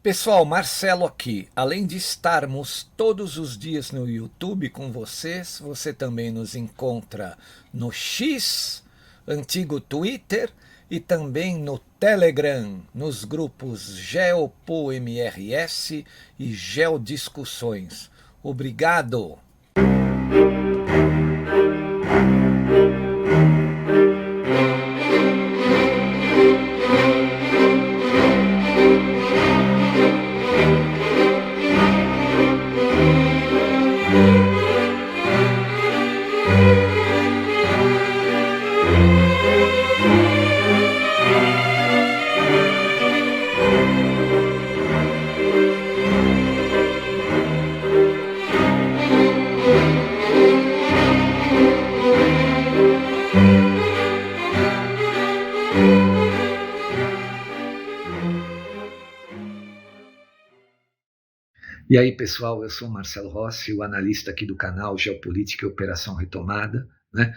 Pessoal, Marcelo aqui. Além de estarmos todos os dias no YouTube com vocês, você também nos encontra no X, antigo Twitter, e também no Telegram, nos grupos GeopoMRS e Geodiscussões. Obrigado! E aí, pessoal, eu sou o Marcelo Rossi, o analista aqui do canal Geopolítica e Operação Retomada, né?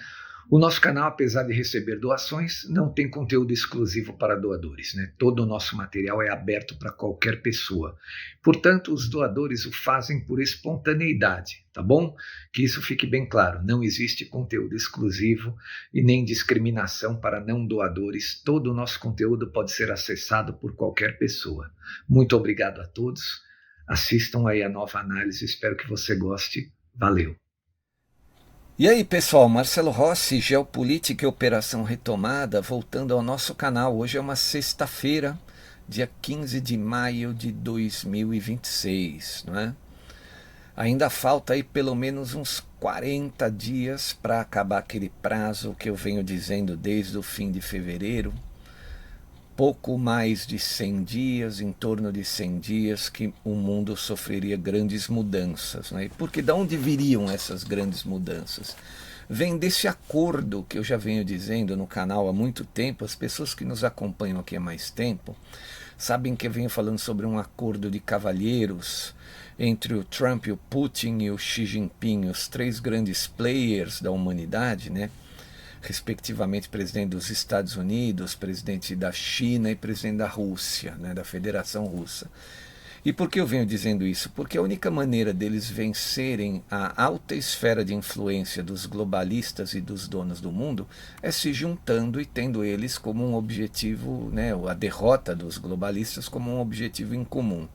O nosso canal, apesar de receber doações, não tem conteúdo exclusivo para doadores, né? Todo o nosso material é aberto para qualquer pessoa. Portanto, os doadores o fazem por espontaneidade, tá bom? Que isso fique bem claro, não existe conteúdo exclusivo e nem discriminação para não doadores. Todo o nosso conteúdo pode ser acessado por qualquer pessoa. Muito obrigado a todos. Assistam aí a nova análise, espero que você goste. Valeu! E aí, pessoal, Marcelo Rossi, Geopolítica e Operação Retomada, voltando ao nosso canal. Hoje é uma sexta-feira, dia 15 de maio de 2026, não é? Ainda falta aí pelo menos uns 40 dias para acabar aquele prazo que eu venho dizendo desde o fim de fevereiro. Pouco mais de 100 dias, em torno de 100 dias, que o mundo sofreria grandes mudanças, né? E porque de onde viriam essas grandes mudanças? Vem desse acordo que eu já venho dizendo no canal há muito tempo. As pessoas que nos acompanham aqui há mais tempo sabem que eu venho falando sobre um acordo de cavalheiros entre o Trump, o Putin e o Xi Jinping, os três grandes players da humanidade, né? Respectivamente presidente dos Estados Unidos, presidente da China e presidente da Rússia, né, da Federação Russa. E por que eu venho dizendo isso? Porque a única maneira deles vencerem a alta esfera de influência dos globalistas e dos donos do mundo é se juntando e tendo eles como um objetivo, né, a derrota dos globalistas como um objetivo em comum.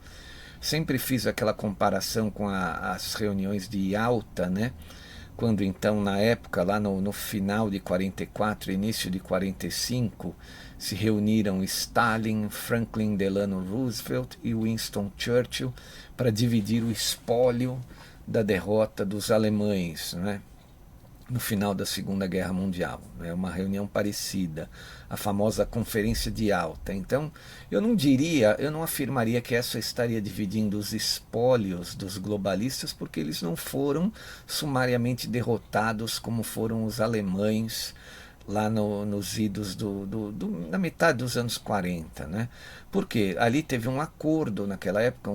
Sempre fiz aquela comparação com as reuniões de Yalta, né? Quando então, na época, lá no final de 44, início de 45, se reuniram Stalin, Franklin Delano Roosevelt e Winston Churchill para dividir o espólio da derrota dos alemães, né? No final da Segunda Guerra Mundial. É uma reunião parecida, a famosa Conferência de Yalta. Então, eu não afirmaria que essa estaria dividindo os espólios dos globalistas, porque eles não foram sumariamente derrotados como foram os alemães lá nos idos na metade dos anos 40, né? Porque ali teve um acordo naquela época,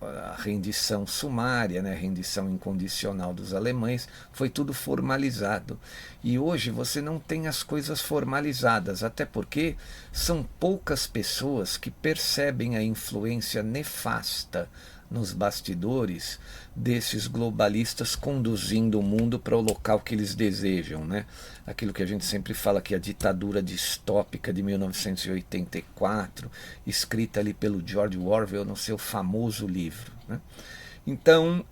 a rendição sumária, né, a rendição incondicional dos alemães, foi tudo formalizado. E hoje você não tem as coisas formalizadas, até porque são poucas pessoas que percebem a influência nefasta nos bastidores desses globalistas conduzindo o mundo para o local que eles desejam, né? Aquilo que a gente sempre fala que é a ditadura distópica de 1984, escrita ali pelo George Orwell no seu famoso livro, né? Então,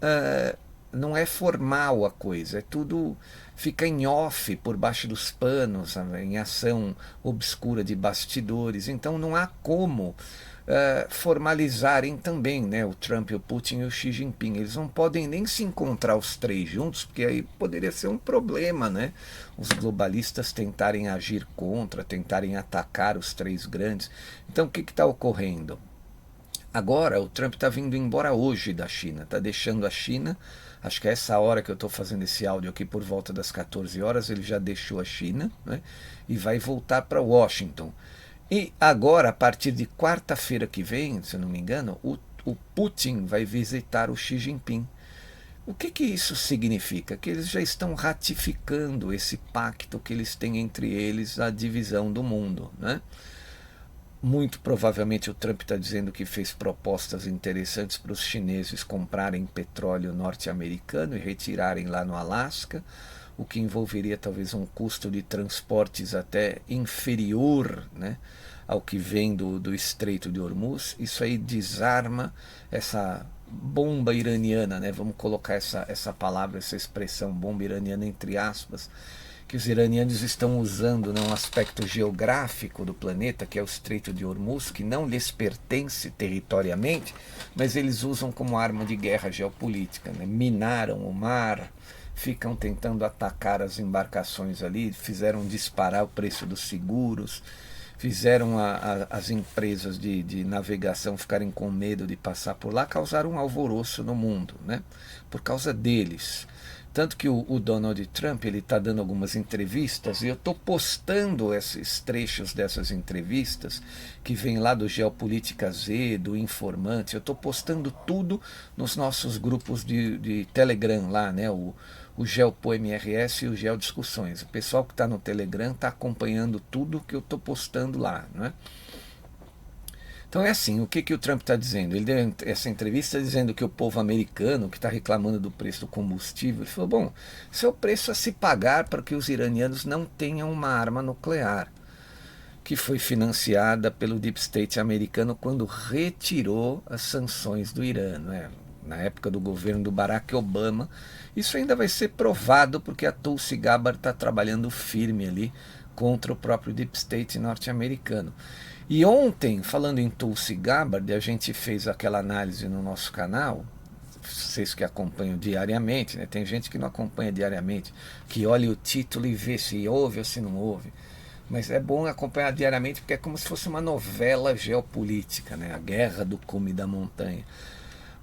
não é formal a coisa, é tudo fica em off, por baixo dos panos, em ação obscura de bastidores. Então não há como formalizarem também, né, o Trump, o Putin e o Xi Jinping. Eles não podem nem se encontrar os três juntos, porque aí poderia ser um problema, né? Os globalistas tentarem agir contra, tentarem atacar os três grandes. Então o que está ocorrendo? Agora o Trump está vindo embora hoje da China, está deixando a China. Acho que é essa hora que eu estou fazendo esse áudio aqui, por volta das 14 horas, ele já deixou a China, né, e vai voltar para Washington. E agora, a partir de quarta-feira que vem, se eu não me engano, o Putin vai visitar o Xi Jinping. O que isso significa? Que eles já estão ratificando esse pacto que eles têm entre eles, a divisão do mundo, né? Muito provavelmente o Trump está dizendo que fez propostas interessantes para os chineses comprarem petróleo norte-americano e retirarem lá no Alasca, o que envolveria talvez um custo de transportes até inferior, né, ao que vem do Estreito de Hormuz. Isso aí desarma essa bomba iraniana, né? Vamos colocar essa palavra, essa expressão, bomba iraniana entre aspas, que os iranianos estão usando, né, um aspecto geográfico do planeta, que é o Estreito de Hormuz, que não lhes pertence territorialmente, mas eles usam como arma de guerra geopolítica, né? Minaram o mar, ficam tentando atacar as embarcações ali, fizeram disparar o preço dos seguros, fizeram as empresas de navegação ficarem com medo de passar por lá, causaram um alvoroço no mundo, né? Por causa deles. Tanto que o Donald Trump ele está dando algumas entrevistas e eu estou postando esses trechos dessas entrevistas que vem lá do Geopolítica Z, do Informante. Eu estou postando tudo nos nossos grupos de Telegram lá, né? O Geopo MRS e o Geo Discussões. O pessoal que está no Telegram está acompanhando tudo que eu estou postando lá, né? Então é assim, o que o Trump está dizendo? Ele deu essa entrevista dizendo que o povo americano que está reclamando do preço do combustível, ele falou, bom, esse é o preço a se pagar para que os iranianos não tenham uma arma nuclear, que foi financiada pelo Deep State americano quando retirou as sanções do Irã, né? Na época do governo do Barack Obama. Isso ainda vai ser provado porque a Tulsi Gabbard está trabalhando firme ali contra o próprio Deep State norte-americano. E ontem, falando em Tulsi Gabbard, a gente fez aquela análise no nosso canal, vocês que acompanham diariamente, né? Tem gente que não acompanha diariamente, que olha o título e vê se ouve ou se não ouve. Mas é bom acompanhar diariamente porque é como se fosse uma novela geopolítica, né? A guerra do cume da montanha.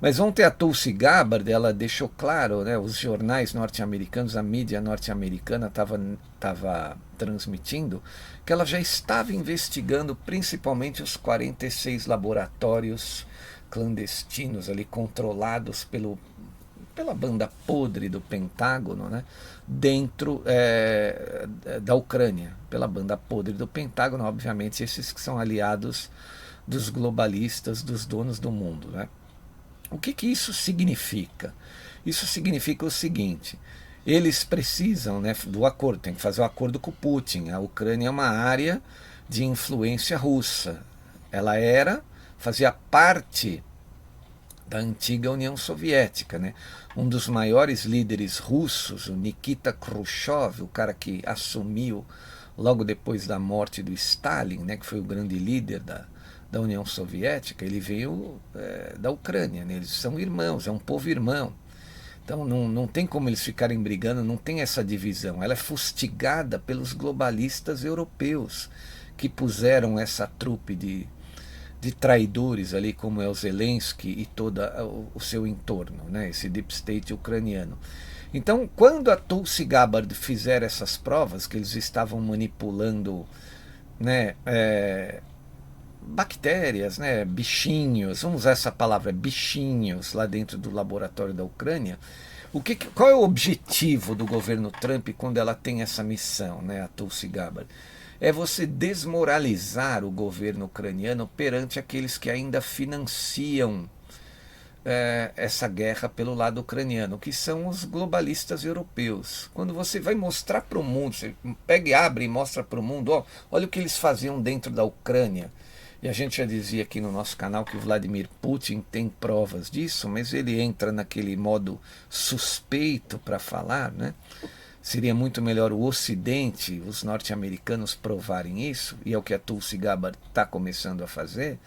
Mas ontem a Tulsi Gabbard, ela deixou claro, né, os jornais norte-americanos, a mídia norte-americana estava transmitindo que ela já estava investigando principalmente os 46 laboratórios clandestinos ali controlados pela banda podre do Pentágono, né, dentro da Ucrânia, pela banda podre do Pentágono, obviamente esses que são aliados dos globalistas, dos donos do mundo, né? O que isso significa? Isso significa o seguinte, eles precisam, né, do acordo, tem que fazer o acordo com o Putin. A Ucrânia é uma área de influência russa. Ela fazia parte da antiga União Soviética, né? Um dos maiores líderes russos, o Nikita Khrushchev, o cara que assumiu logo depois da morte do Stalin, né, que foi o grande líder da União Soviética, ele veio da Ucrânia, né? Eles são irmãos, é um povo irmão. Então não tem como eles ficarem brigando, não tem essa divisão. Ela é fustigada pelos globalistas europeus, que puseram essa trupe de traidores ali, como é o Zelensky e todo o seu entorno, né? Esse deep state ucraniano. Então, quando a Tulsi Gabbard fizer essas provas, que eles estavam manipulando, né, bactérias, né, bichinhos, vamos usar essa palavra, bichinhos, lá dentro do laboratório da Ucrânia, qual é o objetivo do governo Trump quando ela tem essa missão, né, a Tulsi Gabbard? É você desmoralizar o governo ucraniano perante aqueles que ainda financiam essa guerra pelo lado ucraniano, que são os globalistas europeus. Quando você vai mostrar para o mundo, você pega e abre e mostra para o mundo, ó, olha o que eles faziam dentro da Ucrânia. E a gente já dizia aqui no nosso canal que o Vladimir Putin tem provas disso, mas ele entra naquele modo suspeito para falar, né? Seria muito melhor o Ocidente, os norte-americanos provarem isso, e é o que a Tulsi Gabbard está começando a fazer.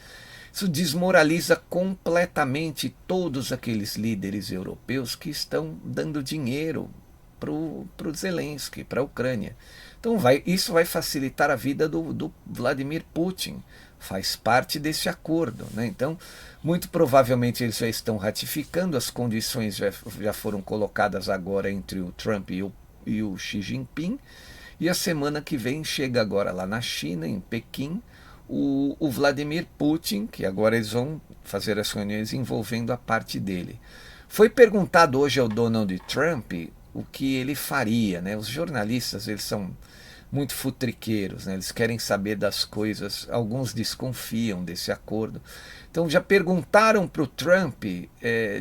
Isso desmoraliza completamente todos aqueles líderes europeus que estão dando dinheiro para o Zelensky, para a Ucrânia. Então isso vai facilitar a vida do Vladimir Putin, faz parte desse acordo, né? Então, muito provavelmente eles já estão ratificando, as condições já foram colocadas agora entre o Trump e o Xi Jinping, e a semana que vem chega agora lá na China, em Pequim, o Vladimir Putin, que agora eles vão fazer as reuniões envolvendo a parte dele. Foi perguntado hoje ao Donald Trump o que ele faria, né? Os jornalistas, eles são muito futriqueiros, né? Eles querem saber das coisas, alguns desconfiam desse acordo. Então já perguntaram para o Trump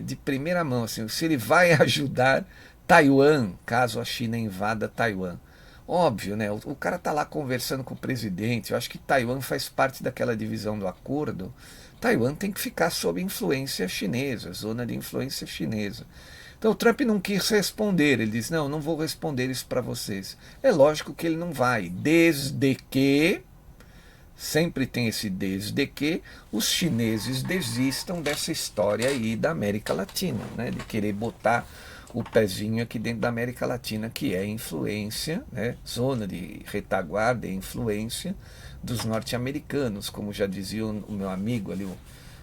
de primeira mão assim, se ele vai ajudar Taiwan, caso a China invada Taiwan. Óbvio, né? O cara tá lá conversando com o presidente. Eu acho que Taiwan faz parte daquela divisão do acordo. Taiwan tem que ficar sob influência chinesa, zona de influência chinesa. Então o Trump não quis responder. Ele disse: não, não vou responder isso para vocês. É lógico que ele não vai, desde que, sempre tem esse desde que, os chineses desistam dessa história aí da América Latina, né? De querer botar o pezinho aqui dentro da América Latina, que é influência, né? Zona de retaguarda e influência dos norte-americanos, como já dizia o meu amigo ali,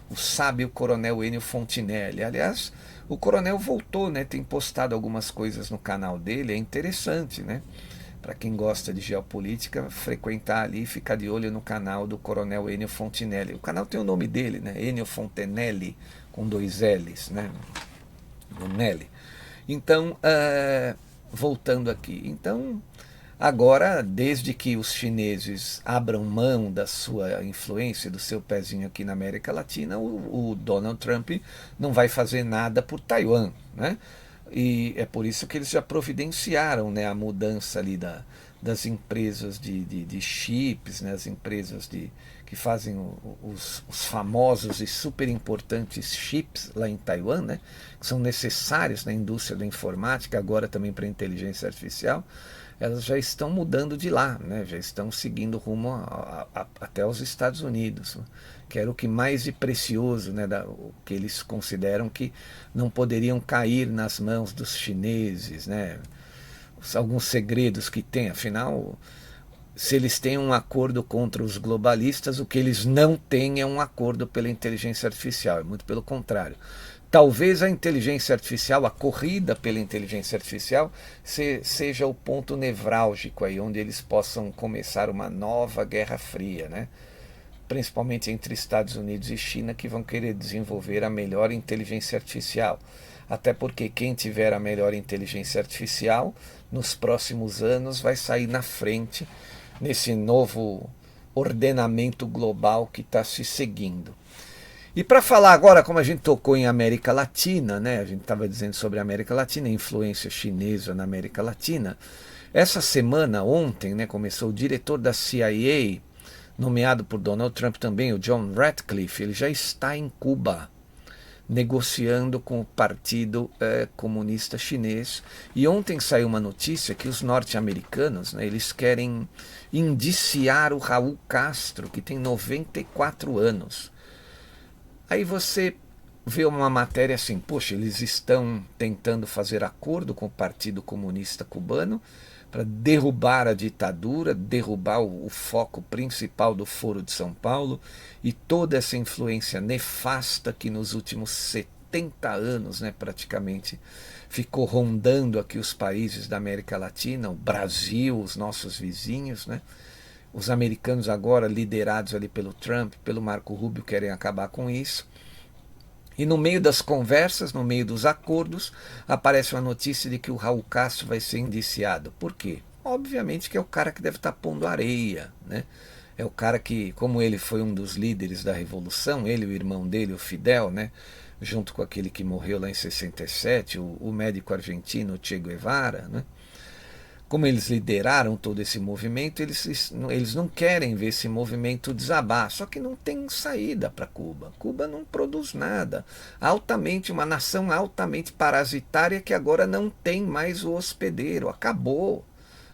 o sábio coronel Enio Fontinelli. Aliás, o coronel voltou, né? Tem postado algumas coisas no canal dele, é interessante, né? Para quem gosta de geopolítica, frequentar ali e ficar de olho no canal do coronel Enio Fontinelli. O canal tem o nome dele, né? Enio Fontenelle, com 2 L's, né? No Nelly. Então, voltando aqui. Então, agora, desde que os chineses abram mão da sua influência, do seu pezinho aqui na América Latina, o Donald Trump não vai fazer nada por Taiwan, né? E é por isso que eles já providenciaram, né, a mudança ali das empresas de chips, né, as empresas que fazem os famosos e super importantes chips lá em Taiwan, né, que são necessários na indústria da informática, agora também para a inteligência artificial. Elas já estão mudando de lá, né, já estão seguindo rumo até os Estados Unidos, né, que era o que mais de precioso, né, o que eles consideram que não poderiam cair nas mãos dos chineses, né, alguns segredos que tem, afinal, se eles têm um acordo contra os globalistas, o que eles não têm é um acordo pela inteligência artificial, é muito pelo contrário. Talvez a inteligência artificial, a corrida pela inteligência artificial, seja o ponto nevrálgico aí, onde eles possam começar uma nova Guerra Fria, né? Principalmente entre Estados Unidos e China, que vão querer desenvolver a melhor inteligência artificial. Até porque quem tiver a melhor inteligência artificial, nos próximos anos, vai sair na frente nesse novo ordenamento global que está se seguindo. E para falar agora, como a gente tocou em América Latina, né? A gente estava dizendo sobre a América Latina, a influência chinesa na América Latina. Essa semana, ontem, né, começou o diretor da CIA, nomeado por Donald Trump também, o John Ratcliffe. Ele já está em Cuba, negociando com o Partido Comunista Chinês. E ontem saiu uma notícia que os norte-americanos, né, eles querem indiciar o Raul Castro, que tem 94 anos. Aí você vê uma matéria assim, poxa, eles estão tentando fazer acordo com o Partido Comunista Cubano para derrubar a ditadura, derrubar o foco principal do Foro de São Paulo e toda essa influência nefasta que nos últimos 70 anos, né, praticamente, ficou rondando aqui os países da América Latina, o Brasil, os nossos vizinhos, né? Os americanos agora, liderados ali pelo Trump, pelo Marco Rubio, querem acabar com isso. E no meio das conversas, no meio dos acordos, aparece uma notícia de que o Raul Castro vai ser indiciado. Por quê? Obviamente que é o cara que deve estar pondo areia, né? É o cara que, como ele foi um dos líderes da Revolução, ele e o irmão dele, o Fidel, né? Junto com aquele que morreu lá em 67, o médico argentino Che Guevara, né? Como eles lideraram todo esse movimento, eles não querem ver esse movimento desabar. Só que não tem saída para Cuba. Cuba não produz nada. Uma nação altamente parasitária que agora não tem mais o hospedeiro. Acabou.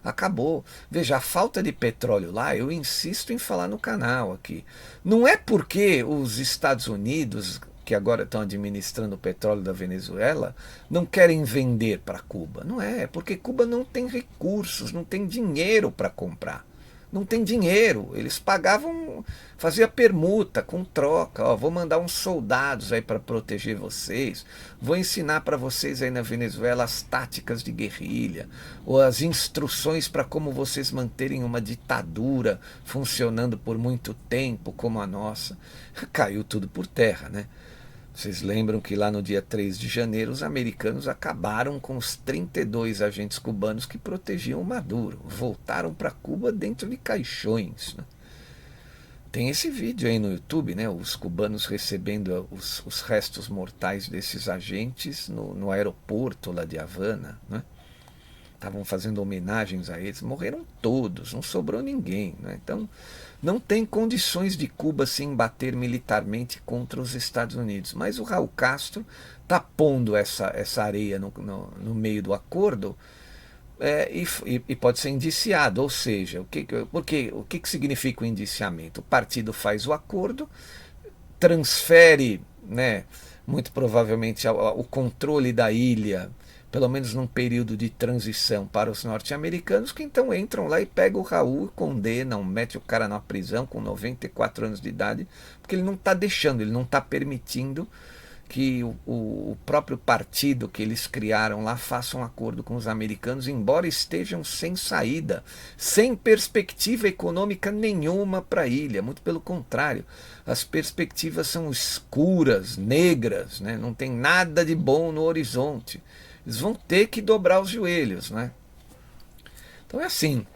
Acabou. Veja, a falta de petróleo lá, eu insisto em falar no canal aqui. Não é porque os Estados Unidos, que agora estão administrando o petróleo da Venezuela, não querem vender para Cuba. Não é porque Cuba não tem recursos, não tem dinheiro para comprar. Não tem dinheiro. Eles pagavam, fazia permuta com troca. Ó, vou mandar uns soldados aí para proteger vocês. Vou ensinar para vocês aí na Venezuela as táticas de guerrilha, ou as instruções para como vocês manterem uma ditadura funcionando por muito tempo como a nossa. Caiu tudo por terra, né? Vocês lembram que lá no dia 3 de janeiro os americanos acabaram com os 32 agentes cubanos que protegiam o Maduro. Voltaram para Cuba dentro de caixões, né? Tem esse vídeo aí no YouTube, né? Os cubanos recebendo os restos mortais desses agentes no aeroporto lá de Havana, né? Estavam fazendo homenagens a eles, morreram todos, não sobrou ninguém, né? Então não tem condições de Cuba se embater militarmente contra os Estados Unidos. Mas o Raul Castro está pondo essa areia no meio do acordo, e pode ser indiciado. Ou seja, o que significa o indiciamento? O partido faz o acordo, transfere, né, muito provavelmente o controle da ilha, pelo menos num período de transição, para os norte-americanos, que então entram lá e pegam o Raul, condenam, mete o cara na prisão com 94 anos de idade, porque ele não está deixando, ele não está permitindo que o próprio partido que eles criaram lá faça um acordo com os americanos, embora estejam sem saída, sem perspectiva econômica nenhuma para a ilha. Muito pelo contrário, as perspectivas são escuras, negras, né? Não tem nada de bom no horizonte. Eles vão ter que dobrar os joelhos, né? Então é assim,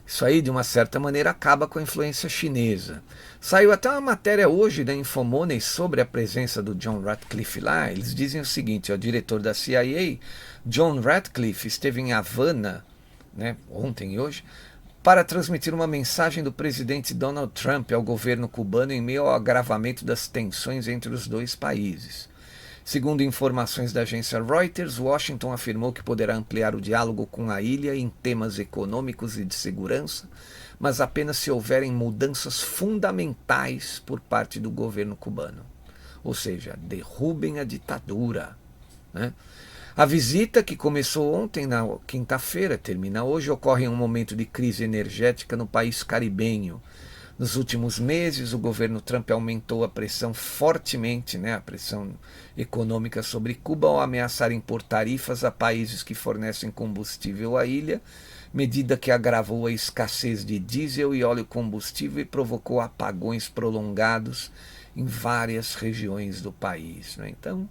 isso aí de uma certa maneira acaba com a influência chinesa. Saiu até uma matéria hoje da Infomoney sobre a presença do John Ratcliffe lá. Eles dizem o seguinte: o diretor da CIA, John Ratcliffe, esteve em Havana, né, ontem e hoje, para transmitir uma mensagem do presidente Donald Trump ao governo cubano em meio ao agravamento das tensões entre os dois países. Segundo informações da agência Reuters, Washington afirmou que poderá ampliar o diálogo com a ilha em temas econômicos e de segurança, mas apenas se houverem mudanças fundamentais por parte do governo cubano. Ou seja, derrubem a ditadura, né? A visita, que começou ontem, na quinta-feira, termina hoje, ocorre em um momento de crise energética no país caribenho. Nos últimos meses, o governo Trump aumentou a pressão fortemente, né, a pressão econômica sobre Cuba, ao ameaçar impor tarifas a países que fornecem combustível à ilha, medida que agravou a escassez de diesel e óleo combustível e provocou apagões prolongados em várias regiões do país, né? Então,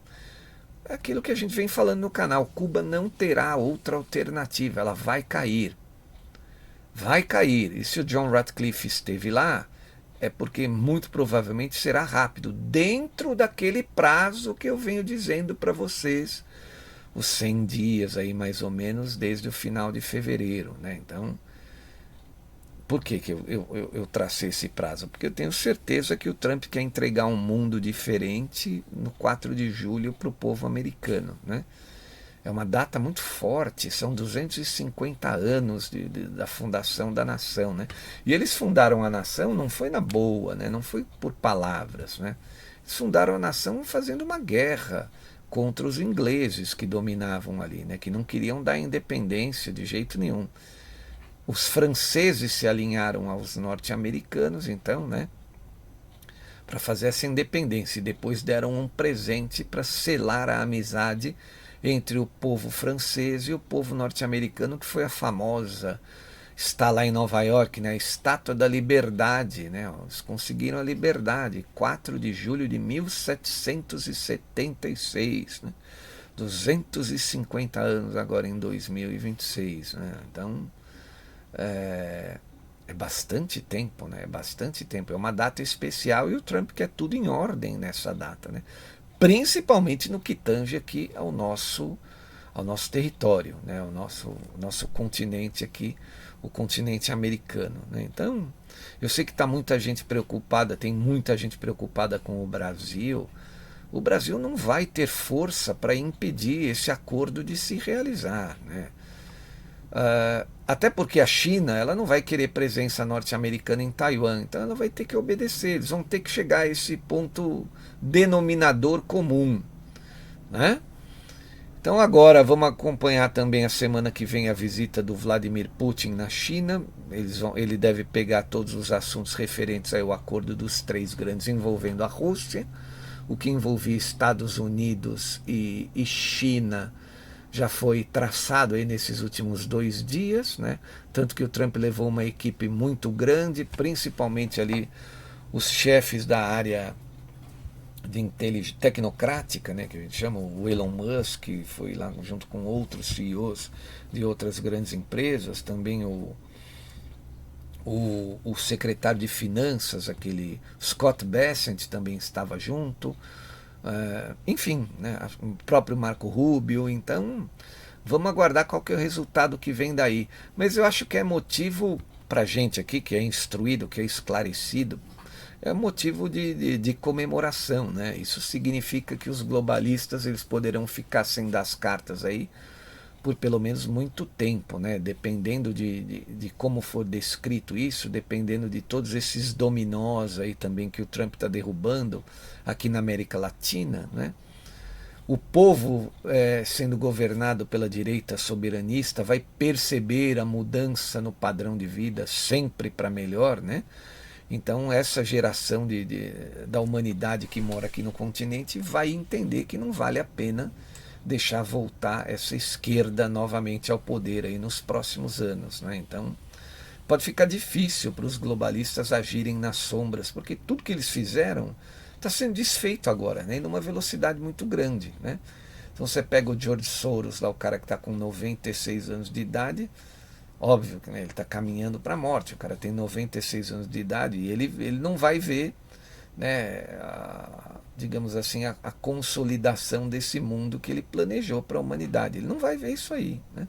é aquilo que a gente vem falando no canal: Cuba não terá outra alternativa, ela vai cair. Vai cair. E se o John Ratcliffe esteve lá, é porque muito provavelmente será rápido, dentro daquele prazo que eu venho dizendo para vocês, os 100 dias aí mais ou menos, desde o final de fevereiro, né? Então, por que eu tracei esse prazo? Porque eu tenho certeza que o Trump quer entregar um mundo diferente no 4 de julho para o povo americano, né? É uma data muito forte, são 250 anos da fundação da nação, né? E eles fundaram a nação, não foi na boa, né? Não foi por palavras, né? Eles fundaram a nação fazendo uma guerra contra os ingleses que dominavam ali, né? Que não queriam dar independência de jeito nenhum. Os franceses se alinharam aos norte-americanos, então, né, para fazer essa independência, e depois deram um presente para selar a amizade entre o povo francês e o povo norte-americano, que foi a famosa, está lá em Nova York, né, a Estátua da Liberdade, né? Eles conseguiram a liberdade, 4 de julho de 1776, né? 250 anos agora em 2026, né? Então, é bastante tempo, né? É bastante tempo. É uma data especial e o Trump quer tudo em ordem nessa data, né? Principalmente no que tange aqui ao nosso território, né? O nosso continente aqui, o continente americano, né? Então, eu sei que está muita gente preocupada, tem muita gente preocupada com o Brasil. O Brasil não vai ter força para impedir esse acordo de se realizar, né? Até porque a China, ela não vai querer presença norte-americana em Taiwan, então ela vai ter que obedecer. Eles vão ter que chegar a esse ponto denominador comum, né? Então agora vamos acompanhar também a semana que vem a visita do Vladimir Putin na China. Ele deve pegar todos os assuntos referentes ao acordo dos 3 grandes envolvendo a Rússia. O que envolvia Estados Unidos e China já foi traçado aí nesses últimos 2 dias, né? Tanto que o Trump levou uma equipe muito grande, principalmente ali os chefes da área tecnocrática, né, que a gente chama, o Elon Musk, que foi lá junto com outros CEOs de outras grandes empresas, também o secretário de Finanças, aquele Scott Bessent, também estava junto, enfim, né, o próprio Marco Rubio. Então vamos aguardar qual que é o resultado que vem daí. Mas eu acho que é motivo para gente aqui, que é instruído, que é esclarecido, é motivo de comemoração, né? Isso significa que os globalistas eles poderão ficar sem dar as cartas aí por pelo menos muito tempo, né? Dependendo de como for descrito isso, dependendo de todos esses dominós aí também que o Trump está derrubando aqui na América Latina, né? O povo sendo governado pela direita soberanista vai perceber a mudança no padrão de vida sempre para melhor, né? Então essa geração da humanidade que mora aqui no continente vai entender que não vale a pena deixar voltar essa esquerda novamente ao poder aí nos próximos anos, né? Então pode ficar difícil para os globalistas agirem nas sombras, porque tudo que eles fizeram está sendo desfeito agora, né? E numa velocidade muito grande, né? Então você pega o George Soros, lá, o cara que está com 96 anos de idade, óbvio que, né, ele está caminhando para a morte, o cara tem 96 anos de idade e ele não vai ver, né, digamos assim, a consolidação desse mundo que ele planejou para a humanidade. Ele não vai ver isso aí, né?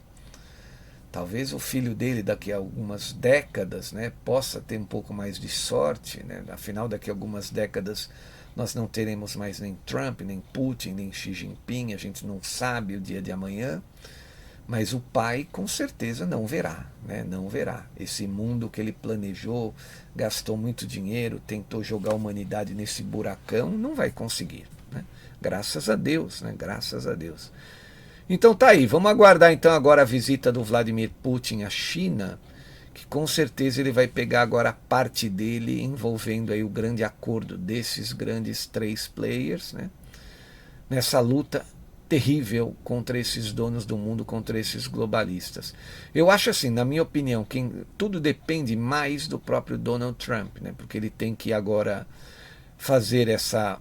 Talvez o filho dele daqui a algumas décadas, né, possa ter um pouco mais de sorte, né? Afinal, daqui a algumas décadas nós não teremos mais nem Trump, nem Putin, nem Xi Jinping, a gente não sabe o dia de amanhã, mas o pai com certeza não verá, né? Não verá. Esse mundo que ele planejou, gastou muito dinheiro, tentou jogar a humanidade nesse buracão, não vai conseguir, né? Graças a Deus, né? Graças a Deus. Então tá aí, vamos aguardar então agora a visita do Vladimir Putin à China, que com certeza ele vai pegar agora a parte dele envolvendo aí o grande acordo desses grandes três players, né? Nessa luta terrível contra esses donos do mundo, contra esses globalistas. Eu acho assim, na minha opinião, tudo depende mais do próprio Donald Trump, né? Porque ele tem que agora fazer essa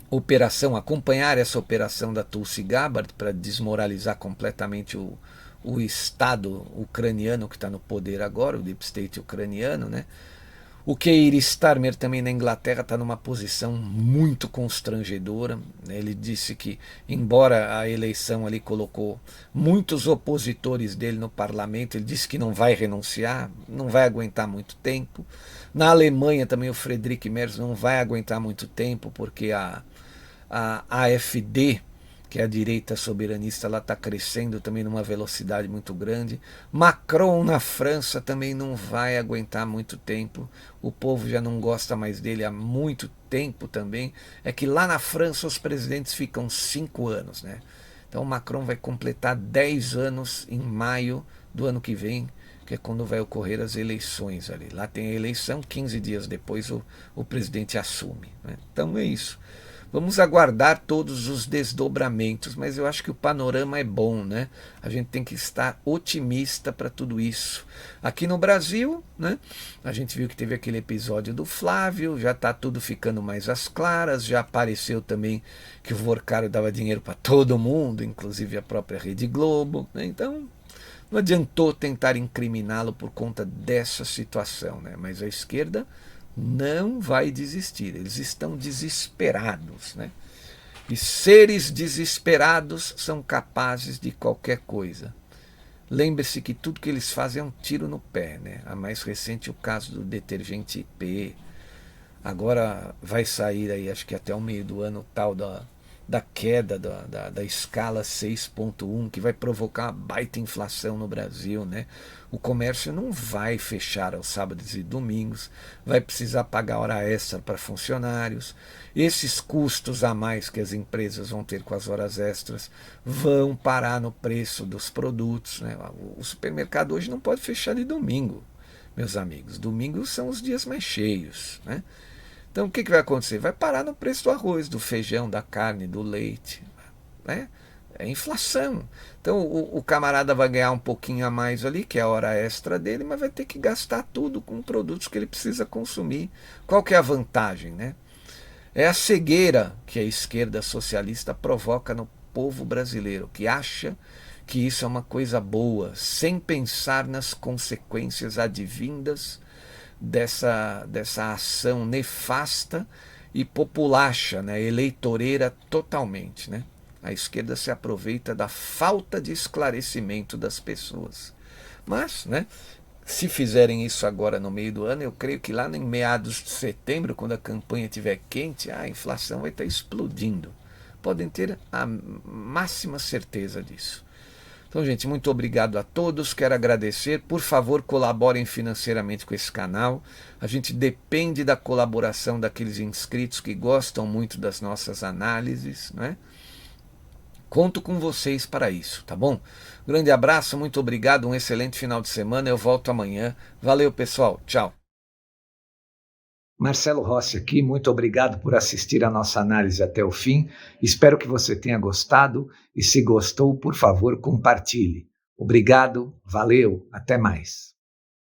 operação, acompanhar essa operação da Tulsi Gabbard para desmoralizar completamente o Estado ucraniano que está no poder agora, o Deep State ucraniano, né? O Keir Starmer também na Inglaterra está numa posição muito constrangedora. Ele disse que, embora a eleição ali colocou muitos opositores dele no parlamento, ele disse que não vai renunciar, não vai aguentar muito tempo. Na Alemanha também o Friedrich Merz não vai aguentar muito tempo, porque a AfD, que é a direita soberanista, ela está crescendo também numa velocidade muito grande. Macron na França também não vai aguentar muito tempo. O povo já não gosta mais dele há muito tempo também. É que lá na França os presidentes ficam 5 anos, né? Então o Macron vai completar 10 anos em maio do ano que vem, que é quando vai ocorrer as eleições ali. Lá tem a eleição, 15 dias depois o presidente assume, né? Então é isso. Vamos aguardar todos os desdobramentos, mas eu acho que o panorama é bom, né? A gente tem que estar otimista para tudo isso. Aqui no Brasil, né, a gente viu que teve aquele episódio do Flávio, já está tudo ficando mais às claras, já apareceu também que o Vorcaro dava dinheiro para todo mundo, inclusive a própria Rede Globo, né? Então não adiantou tentar incriminá-lo por conta dessa situação, né? Mas a esquerda não vai desistir, eles estão desesperados, né? E seres desesperados são capazes de qualquer coisa. Lembre-se que tudo que eles fazem é um tiro no pé, né? A mais recente, o caso do detergente IP. Agora vai sair aí, acho que até o meio do ano, tal da queda da escala 6.1, que vai provocar uma baita inflação no Brasil, né? O comércio não vai fechar aos sábados e domingos, vai precisar pagar hora extra para funcionários. Esses custos a mais que as empresas vão ter com as horas extras vão parar no preço dos produtos, né? O supermercado hoje não pode fechar de domingo, meus amigos. Domingos são os dias mais cheios, né? Então o que vai acontecer? Vai parar no preço do arroz, do feijão, da carne, do leite, né? É inflação. Então o camarada vai ganhar um pouquinho a mais ali, que é a hora extra dele, mas vai ter que gastar tudo com produtos que ele precisa consumir. Qual que é a vantagem, né? É a cegueira que a esquerda socialista provoca no povo brasileiro, que acha que isso é uma coisa boa, sem pensar nas consequências advindas dessa ação nefasta e populacha, né, eleitoreira totalmente. Né? A esquerda se aproveita da falta de esclarecimento das pessoas. Mas, né, se fizerem isso agora no meio do ano, eu creio que lá em meados de setembro, quando a campanha estiver quente, a inflação vai estar explodindo. Podem ter a máxima certeza disso. Então, gente, muito obrigado a todos. Quero agradecer. Por favor, colaborem financeiramente com esse canal. A gente depende da colaboração daqueles inscritos que gostam muito das nossas análises, né? Conto com vocês para isso, tá bom? Grande abraço, muito obrigado, um excelente final de semana. Eu volto amanhã. Valeu, pessoal. Tchau. Marcelo Rossi aqui, muito obrigado por assistir a nossa análise até o fim. Espero que você tenha gostado e se gostou, por favor, compartilhe. Obrigado, valeu, até mais.